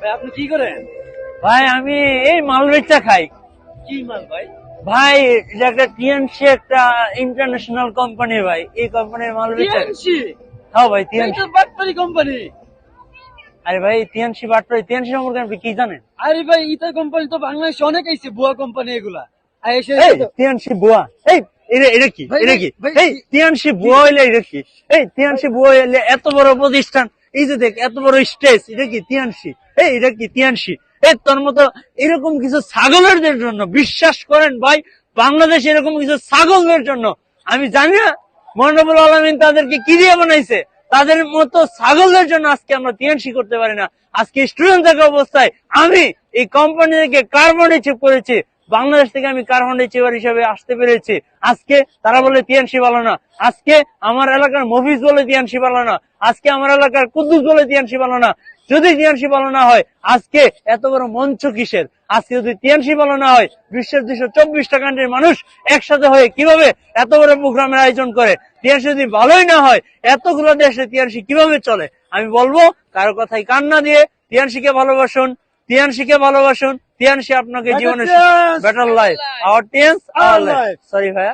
ভাই আপনি কি করেন? ভাই আমি এই মাল বেচা খাই। কি মাল ভাই? ভাই এটা একটা টিএনসি, একটা ইন্টারন্যাশনাল কোম্পানি ভাই, এই কোম্পানির মাল বেচা। টিএনসি? হ্যাঁ ভাই এই টিএনসি। তো বাটপারি কোম্পানি। আরে ভাই টিএনসি বাটপারি, টিএনসি সম্পর্কে আপনি কি জানেন? আরে ভাই ইতা কোম্পানি তো বাংলাদেশে অনেক আইছে, বুয়া কোম্পানি এগুলা। আর এসে এই টিএনসি বুয়া, এই এটা কি, ভাই, এটা কি? ভাই, এই টিএনসি বুয়া হইলে এটা কি? এই টিএনসি বুয়া হইলে এত বড় প্রতিষ্ঠান, এই যে দেখ এত বড় স্টেজ, এটা কি টিএনসি? এই এটা কি টিএনসি? এই তোর মতো এরকম কিছু ছাগলদের জন্য, বিশ্বাস করেন ভাই, বাংলাদেশ এরকম কিছু ছাগলদের জন্য, আমি জানি না মহানবুল আলামিন তাদেরকে কি দিয়ে বানাইছে, তাদের মতো ছাগলদের জন্য আজকে আমরা টিএনসি করতে পারি না। আজকে স্টুডেন্ট থাকা অবস্থায় আমি এই কোম্পানি থেকে কার্বন রিচিভ করেছি, বাংলাদেশ থেকে আমি কার্বন রিচিভার হিসেবে আসতে পেরেছি। আজকে তারা বলে টিএনসি ভালো না, আজকে আমার এলাকার মফিজ বলে টিএনসি ভালো না, আজকে আমার এলাকার কুদ্দুস বলে টিএনসি ভালো না। যদি টিএনসি ভালো না হয় আজকে এত বড় মঞ্চ কিসের? আজকে যদি টিএনসি ভালো না হয়, বিশ্বের 224টা কান্ট্রির মানুষ একসাথে হয়ে কিভাবে এত বড় প্রোগ্রামের আয়োজন করে? টিএনসি যদি ভালোই না হয়, এতগুলো দেশে টিএনসি কিভাবে চলে? আমি বলবো কারো কথাই কান না দিয়ে টিএনসি কে ভালোবাসুন, টিএনসি কে ভালোবাসুন। টিএনসি আপনাকে জীবনে better life, our TNS our life. Sorry ভাইয়া।